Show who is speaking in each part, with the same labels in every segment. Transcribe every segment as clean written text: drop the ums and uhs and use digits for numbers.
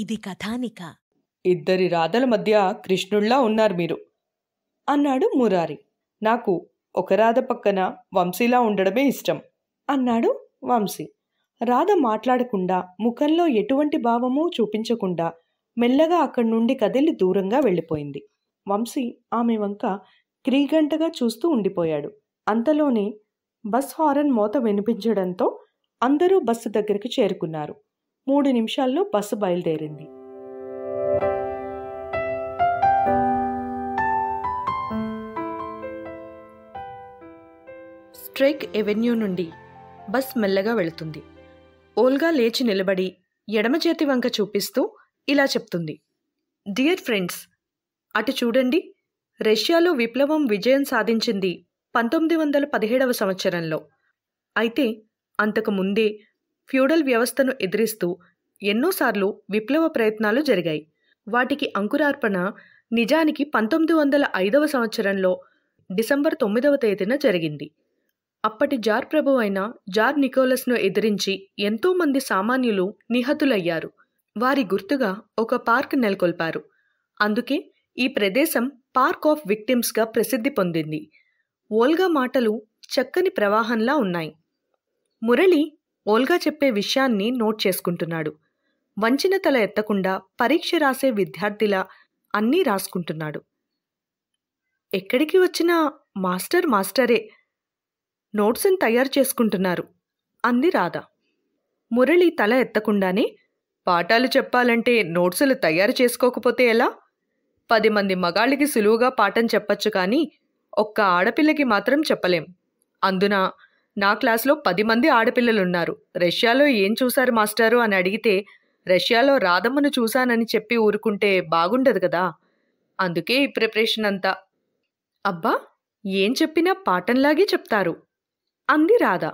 Speaker 1: ఇది కథానిక.
Speaker 2: ఇద్దరి రాధల మధ్య కృష్ణుళ్లా ఉన్నారు మీరు అన్నాడు మురారి. నాకు ఒక రాధ పక్కన వంశీలా ఉండడమే ఇష్టం అన్నాడు వంశీ. రాధ మాట్లాడకుండా, ముఖంలో ఎటువంటి భావమూ చూపించకుండా మెల్లగా అక్కడి నుండి కదిలి దూరంగా వెళ్ళిపోయింది. వంశీ ఆమె వంక క్రీగంటగా చూస్తూ ఉండిపోయాడు. అంతలోనే బస్ హారన్ మోత వినిపించడంతో అందరూ బస్సు దగ్గరికి చేరుకున్నారు. 3 నిమిషాల్లో బస్సు బయలుదేరింది. స్ట్రైక్ ఎవెన్యూ నుండి బస్ మెల్లగా వెళుతుంది. ఓల్గా లేచి నిలబడి ఎడమ చేతి వంక చూపిస్తూ ఇలా చెప్తుంది. డియర్ ఫ్రెండ్స్, అటు చూడండి. రష్యాలో విప్లవం విజయం సాధించింది 1917వ సంవత్సరంలో. అయితే అంతకు ముందే ఫ్యూడల్ వ్యవస్థను ఎదిరిస్తూ ఎన్నోసార్లు విప్లవ ప్రయత్నాలు జరిగాయి. వాటికి అంకురార్పణ నిజానికి 1905వ సంవత్సరంలో డిసెంబర్ 9వ తేదీన జరిగింది. అప్పటి జార్ ప్రభు అయిన జార్ నికోలస్ను ఎదిరించి ఎంతోమంది సామాన్యులు నిహతులయ్యారు. వారి గుర్తుగా ఒక పార్క్ నెలకొల్పారు. అందుకే ఈ ప్రదేశం పార్క్ ఆఫ్ విక్టిమ్స్గా ప్రసిద్ధి పొందింది. ఓల్గా మాటలు చక్కని ప్రవాహంలా ఉన్నాయి. మురళి ఓల్గా చెప్పే విషయాన్ని నోట్ చేసుకుంటున్నాడు. వంచిన తల ఎత్తకుండా పరీక్ష రాసే విద్యార్థిలా అన్నీ రాసుకుంటున్నాడు. ఎక్కడికి వచ్చినా మాస్టరే నోట్స్ని తయారు చేసుకుంటున్నారు అంది రాధ. మురళి తల ఎత్తకుండానే, పాఠాలు చెప్పాలంటే నోట్సులు తయారు చేసుకోకపోతే ఎలా? 10 మంది మగాళ్ళకి సులువుగా పాఠం చెప్పచ్చు, కానీ ఒక్క ఆడపిల్లకి మాత్రం చెప్పలేం. అందున నా క్లాస్లో 10 మంది ఆడపిల్లలున్నారు. రష్యాలో ఏం చూశారు మాస్టారు అని అడిగితే రష్యాలో రాధమ్మను చూశానని చెప్పి ఊరుకుంటే బాగుండదు కదా. అందుకే ఈ ప్రిపరేషన్ అంతా. అబ్బా, ఏం చెప్పినా పాఠంలాగే చెప్తారు అంది రాధ.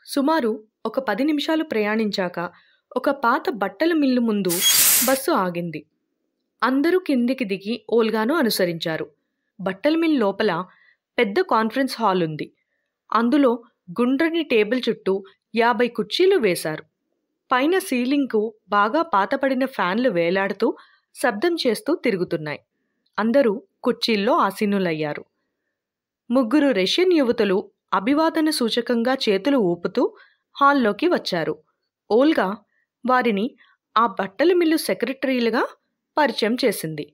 Speaker 2: సుమారు ఒక 10 నిమిషాలు ప్రయాణించాక ఒక పాత బట్టల మిల్లు ముందు బస్సు ఆగింది. అందరూ కిందికి దిగి ఓల్గాను అనుసరించారు. బట్టల మిల్ లోపల పెద్ద కాన్ఫరెన్స్ హాల్ ఉంది. అందులో గుండ్రని టేబుల్ చుట్టూ 50 కుర్చీలు వేశారు. పైన సీలింగ్కు బాగా పాతపడిన ఫ్యాన్లు వేలాడుతూ శబ్దం చేస్తూ తిరుగుతున్నాయి. అందరూ కుర్చీల్లో ఆసీనులయ్యారు. 3 రష్యన్ యువతులు అభివాదన సూచకంగా చేతులు ఊపుతూ హాల్లోకి వచ్చారు. ఓల్గా వారిని ఆ బట్టల మిల్లు సెక్రటరీలుగా పరిచయం చేసింది.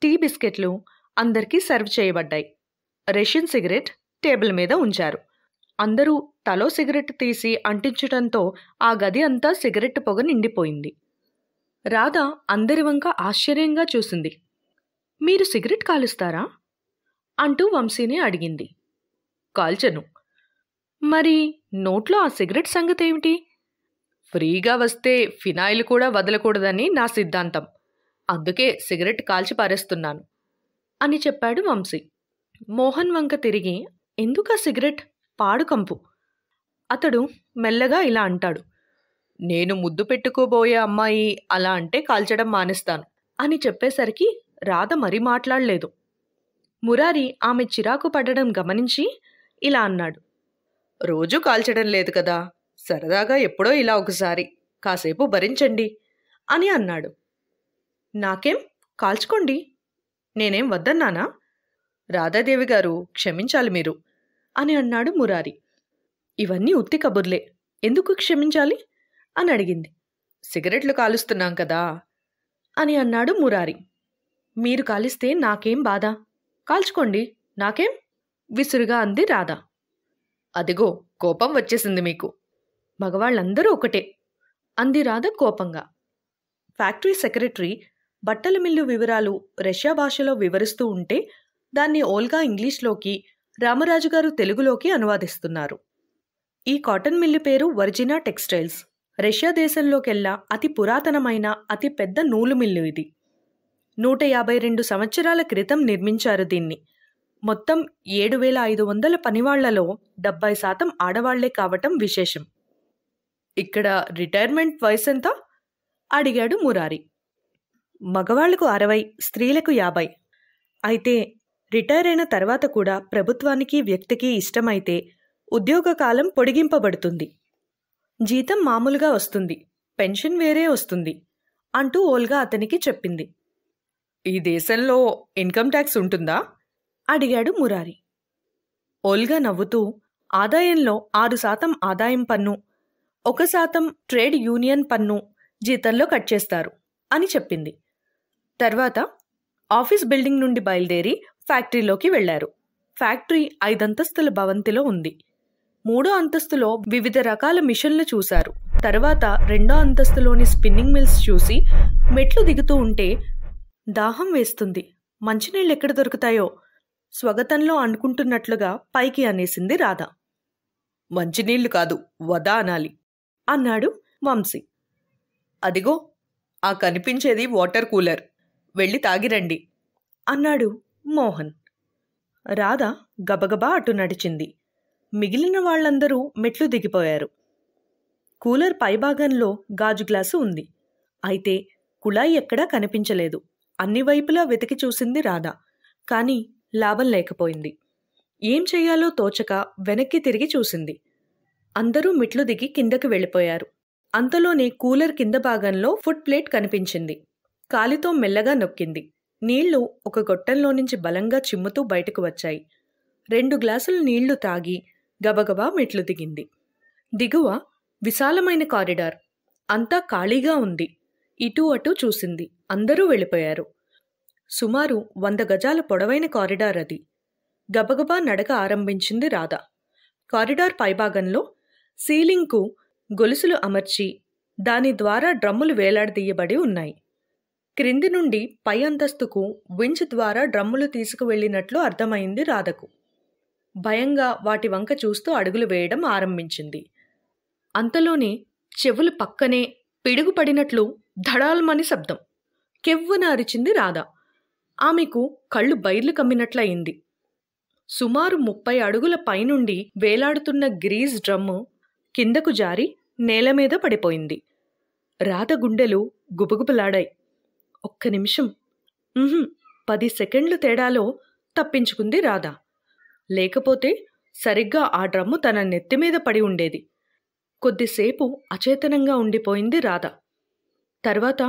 Speaker 2: టీ బిస్కెట్లు అందరికీ సర్వ్ చేయబడ్డాయి. రష్యన్ సిగరెట్ టేబుల్ మీద ఉంచారు. అందరూ తలో సిగరెట్ తీసి అంటించడంతో ఆ గది అంతా సిగరెట్ పొగ నిండిపోయింది. రాధ అందరి వంక ఆశ్చర్యంగా చూసింది. మీరు సిగరెట్ కాలుస్తారా అంటూ వంశీని అడిగింది. కాల్చను. మరి నోట్లో ఆ సిగరెట్ సంగతేమిటి? ఫ్రీగా వస్తే ఫినాయిల్ కూడా వదలకూడదని నా సిద్ధాంతం. అందుకే సిగరెట్ కాల్చి పారేస్తున్నాను అని చెప్పాడు వంశీ. మోహన్ వంక తిరిగి, ఎందుకా సిగరెట్? పాడుకంపు. అతడు మెల్లగా ఇలా అంటాడు. నేను ముద్దు పెట్టుకోబోయే అమ్మాయి అలా అంటే కాల్చడం మానేస్తాను అని చెప్పేసరికి రాధ మరీ మాట్లాడలేదు. మురారి ఆమె చిరాకు పడడం గమనించి ఇలా అన్నాడు. రోజూ కాల్చడం లేదు కదా, సరదాగా ఎప్పుడో ఇలా ఒకసారి, కాసేపు భరించండి అని అన్నాడు. నాకేం, కాల్చుకోండి, నేనేం వద్దన్నానా? రాధాదేవి గారు, క్షమించాలి మీరు అని అన్నాడు మురారి. ఇవన్నీ ఉత్తి కబుర్లే, ఎందుకు క్షమించాలి అని అడిగింది. సిగరెట్లు కాలుస్తున్నాం కదా అని అన్నాడు మురారి. మీరు కాలిస్తే నాకేం బాధ, కాల్చుకోండి, నాకేం విసురుగా అంది రాధ. అదిగో కోపం వచ్చేసింది మీకు. మగవాళ్ళందరూ ఒకటే అంది రాధ కోపంగా. ఫ్యాక్టరీ సెక్రటరీ బట్టల మిల్లు వివరాలు రష్యా భాషలో వివరిస్తూ ఉంటే దాన్ని ఓల్గా ఇంగ్లీష్లోకి, రామరాజు గారు తెలుగులోకి అనువాదిస్తున్నారు. ఈ కాటన్ మిల్లు పేరు వర్జినా టెక్స్టైల్స్. రష్యా దేశంలోకెల్లా అతి పురాతనమైన అతి పెద్ద నూలు మిల్లు ఇది. 152 సంవత్సరాల క్రితం నిర్మించారు దీన్ని. మొత్తం 7500 పనివాళ్లలో 70% ఆడవాళ్లే కావటం విశేషం. ఇక్కడ రిటైర్మెంట్ వయసు ఎంత అడిగాడు మురారి. మగవాళ్లకు 60, స్త్రీలకు 50. అయితే రిటైర్ అయిన తర్వాత కూడా ప్రభుత్వానికి వ్యక్తికి ఇష్టమైతే ఉద్యోగ కాలం పొడిగింపబడుతుంది. జీతం మామూలుగా వస్తుంది. పెన్షన్ వేరే వస్తుంది అంటూ ఓల్గా అతనికి చెప్పింది. ఈ దేశంలో ఇన్కమ్ ట్యాక్స్ ఉంటుందా? అడిగాడు మురారి. ఓల్గా నవ్వుతూ, ఆదాయంలో 6% ఆదాయం పన్ను, 1% ట్రేడ్ యూనియన్ పన్ను జీతంలో కట్ చేస్తారు అని చెప్పింది. తర్వాత ఆఫీస్ బిల్డింగ్ నుండి బయలుదేరి ఫ్యాక్టరీలోకి వెళ్లారు. ఫ్యాక్టరీ 5 అంతస్తుల భవంతిలో ఉంది. 3వ అంతస్తులో వివిధ రకాల మిషన్లు చూశారు. తర్వాత 2వ అంతస్తులోని స్పిన్నింగ్ మిల్స్ చూసి మెట్లు దిగుతూ ఉంటే, దాహం వేస్తుంది, మంచినీళ్ళు ఎక్కడ దొరుకుతాయో స్వగతంలో అనుకుంటున్నట్లుగా పైకి అనేసింది రాధ. మంచినీళ్లు కాదు, వదా అనాలి అన్నాడు వంశీ. అదిగో ఆ కనిపించేది వాటర్ కూలర్, వెళ్ళి తాగిరండి అన్నాడు మోహన్. రాధ గబగబా అటు నడిచింది. మిగిలిన వాళ్లందరూ మెట్లు దిగిపోయారు. కూలర్ పైభాగంలో గాజు గ్లాసు ఉంది. అయితే కుళాయి ఎక్కడా కనిపించలేదు. అన్ని వైపులా వెతికి చూసింది రాధ. కాని లాభం లేకపోయింది. ఏం చెయ్యాలో తోచక వెనక్కి తిరిగి చూసింది. అందరూ మెట్లు దిగి కిందకి వెళ్ళిపోయారు. అంతలోనే కూలర్ కింద భాగంలో ఫుట్ ప్లేట్ కనిపించింది. కాలితో మెల్లగా నొక్కింది. నీళ్లు ఒక గొట్టంలో నుంచి బలంగా చిమ్ముతూ బయటకు వచ్చాయి. 2 గ్లాసులు నీళ్లు తాగి గబగబా మెట్లు దిగింది. దిగువ విశాలమైన కారిడార్. అంతా ఖాళీగా ఉంది. ఇటూ అటూ చూసింది. అందరూ వెళ్ళిపోయారు. సుమారు 100 గజాల పొడవైన కారిడార్ అది. గబగబా నడక ఆరంభించింది రాధ. కారిడార్ పైభాగంలో సీలింగ్కు గొలుసులు అమర్చి దాని ద్వారా డ్రమ్ములు వేలాడదీయబడి ఉన్నాయి. క్రింది నుండి పై అంతస్తుకు వించ్ ద్వారా డ్రమ్ములు తీసుకువెళ్లినట్లు అర్థమైంది రాధకు. భయంగా వాటి వంక చూస్తూ అడుగులు వేయడం ఆరంభించింది. అంతలోనే చెవులు పక్కనే పిడుగుపడినట్లు ధడాల్మని శబ్దం. కెవ్వున అరిచింది రాధ. ఆమెకు కళ్ళు బైర్లు కమ్మినట్లయింది. సుమారు 30 అడుగుల పైనుండి వేలాడుతున్న గ్రీజ్ డ్రమ్ము కిందకు జారి నేలమీద పడిపోయింది. రాధ గుండెలు గుబగుబలాడాయి. ఒక్క నిమిషం, 10 సెకండ్లు తేడాలో తప్పించుకుంది రాధ. లేకపోతే సరిగ్గా ఆ డ్రమ్ము తన నెత్తిమీద పడి ఉండేది. కొద్దిసేపు అచేతనంగా ఉండిపోయింది రాధ. తర్వాత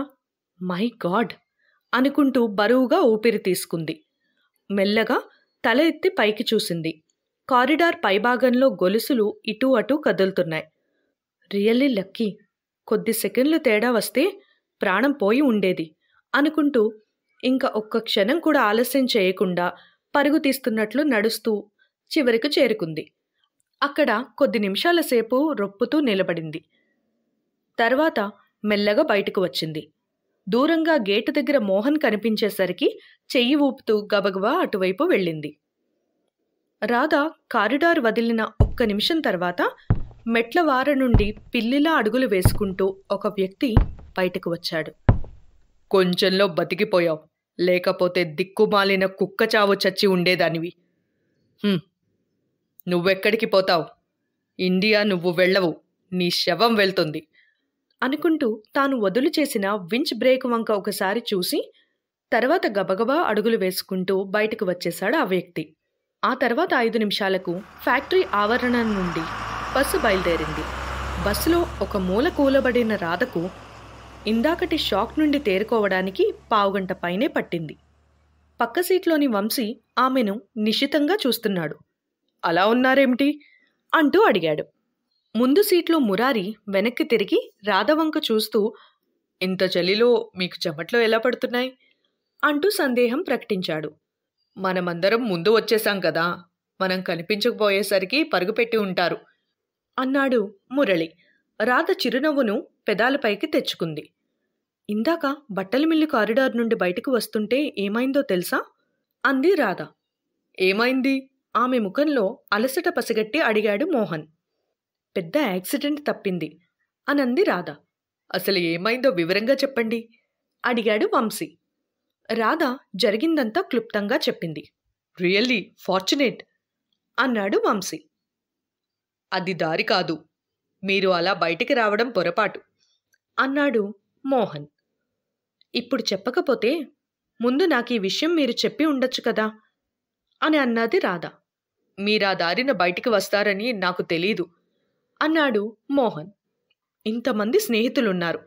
Speaker 2: మై గాడ్ అనుకుంటూ బరువుగా ఊపిరి తీసుకుంది. మెల్లగా తల ఎత్తి పైకి చూసింది. కారిడార్ పైభాగంలో గొలుసులు ఇటూ అటూ కదులుతున్నాయి. రియల్లీ లక్కీ, కొద్ది సెకండ్లు తేడా వస్తే ప్రాణం పోయి ఉండేది అనుకుంటూ ఇంకా ఒక్క క్షణం కూడా ఆలస్యం చేయకుండా పరుగు తీస్తున్నట్లు నడుస్తూ చివరికి చేరుకుంది. అక్కడ కొద్ది నిమిషాల సేపు రొప్పుతూ నిలబడింది. తర్వాత మెల్లగా బయటకు వచ్చింది. దూరంగా గేటు దగ్గర మోహన్ కనిపించేసరికి చెయ్యి ఊపుతూ గబగబా అటువైపు వెళ్ళింది. రాధ కారిడార్ వదిలిన ఒక్క నిమిషం తర్వాత మెట్ల వార నుండి పిల్లిలా అడుగులు వేసుకుంటూ ఒక వ్యక్తి బయటకు వచ్చాడు. కొంచెంలో బతికిపోయావు, లేకపోతే దిక్కుమాలిన కుక్క చావు చచ్చి ఉండేదానివి. నువ్వెక్కడికి పోతావు? ఇండియా నువ్వు వెళ్ళవు, నీ శవం వెళ్తుంది అనుకుంటూ తాను వదులు చేసిన వించ్ బ్రేక్ వంక ఒకసారి చూసి తర్వాత గబగబా అడుగులు వేసుకుంటూ బయటకు వచ్చేశాడు ఆ వ్యక్తి. ఆ తర్వాత 5 నిమిషాలకు ఫ్యాక్టరీ ఆవరణం నుండి బస్సు బయలుదేరింది. బస్సులో ఒక మూల కూలబడిన రాధకు ఇందాకటి షాక్ నుండి తేరుకోవడానికి పావుగంట పైనే పట్టింది. పక్క సీట్లోని వంశీ ఆమెను నిశితంగా చూస్తున్నాడు. అలా ఉన్నారేమిటి అంటూ అడిగాడు. ముందు సీట్లో మురారి వెనక్కి తిరిగి రాధవంక చూస్తూ, ఇంత చలిలో మీకు చెమట్లో ఎలా పడుతున్నాయి అంటూ సందేహం ప్రకటించాడు. మనమందరం ముందు వచ్చేశాం కదా, మనం కనిపించకపోయేసరికి పరుగుపెట్టి ఉంటారు అన్నాడు మురళి. రాధ చిరునవ్వును పెదాలపైకి తెచ్చుకుంది. ఇందాక బట్టల మిల్లు కారిడార్ నుండి బయటకు వస్తుంటే ఏమైందో తెలుసా అంది రాధ. ఏమైంది? ఆమె ముఖంలో అలసట పసిగట్టి అడిగాడు మోహన్. పెద్ద యాక్సిడెంట్ తప్పింది అనంది రాధ. అసలు ఏమైందో వివరంగా చెప్పండి అడిగాడు వంశీ. రాధ జరిగిందంతా క్లుప్తంగా చెప్పింది. రియల్లీ ఫార్చునేట్ అన్నాడు వంశీ. అది దారి కాదు, మీరు అలా బయటికి రావడం పొరపాటు అన్నాడు మోహన్. ఇప్పుడు చెప్పకపోతే ముందు నాకు ఈ విషయం మీరు చెప్పి ఉండొచ్చు కదా అని అన్నది రాధ. మీరా దారిన బయటికి వస్తారని నాకు తెలీదు అన్నాడు మోహన్. ఇంతమంది స్నేహితులున్నారు.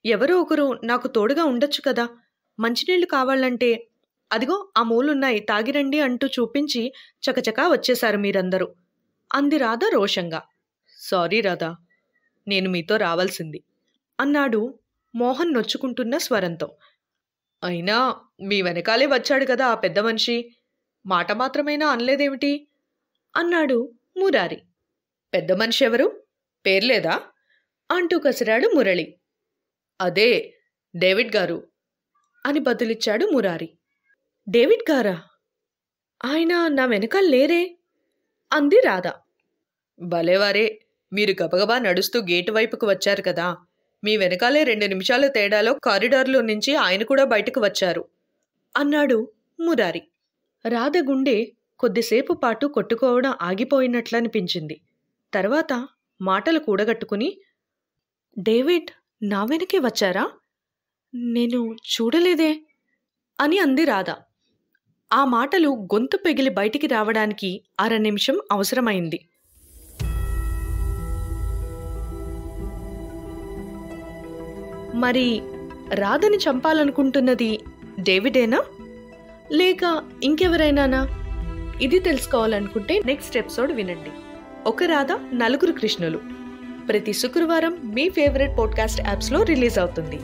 Speaker 2: ఎవరో ఒకరు నాకు తోడుగా ఉండొచ్చు కదా. మంచినీళ్లు కావాలంటే అదిగో ఆ మూలున్నాయి, తాగిరండి అంటూ చూపించి చకచకా వచ్చేశారు మీరందరూ అంది రాధ రోషంగా. సారీ రాధా, నేను మీతో రావాల్సింది అన్నాడు మోహన్ నొచ్చుకుంటున్న స్వరంతో. అయినా మీ వెనకాలే వచ్చాడు కదా ఆ పెద్ద మనిషి, మాట మాత్రమైనా అనలేదేమిటి అన్నాడు మురారి. పెద్ద మనిషి ఎవరు, పేర్లేదా అంటూ కసిరాడు మురళి. అదే డేవిడ్ గారు అని బదులిచ్చాడు మురారి. డేవిడ్ గారా? ఆయన నా వెనకాల లేరే అంది రాధ. భలేవారే, మీరు గబగబా నడుస్తూ గేటు వైపుకు వచ్చారు కదా, మీ వెనకాలే 2 నిమిషాల తేడాలో కారిడార్లో నుంచి ఆయన కూడా బయటకు వచ్చారు అన్నాడు మురారి. రాధ గుండె కొద్దిసేపు పాటు కొట్టుకోవడం ఆగిపోయినట్లనిపించింది. తర్వాత మాటలు కూడగట్టుకుని, డేవిడ్ నా వెనకే వచ్చారా? నేను చూడలేదే అని అంది రాధ. ఆ మాటలు గొంతు పెగిలి బయటికి రావడానికి 1/2 నిమిషం అవసరమైంది. మరి రాధని చంపాలనుకుంటున్నది డేవిడేనా లేక ఇంకెవరైనానా? ఇది తెలుసుకోవాలనుకుంటే నెక్స్ట్ ఎపిసోడ్ వినండి. ఒక రాధ 4 కృష్ణులు ప్రతి శుక్రవారం మీ ఫేవరెట్ పాడ్కాస్ట్ యాప్స్లో రిలీజ్ అవుతుంది.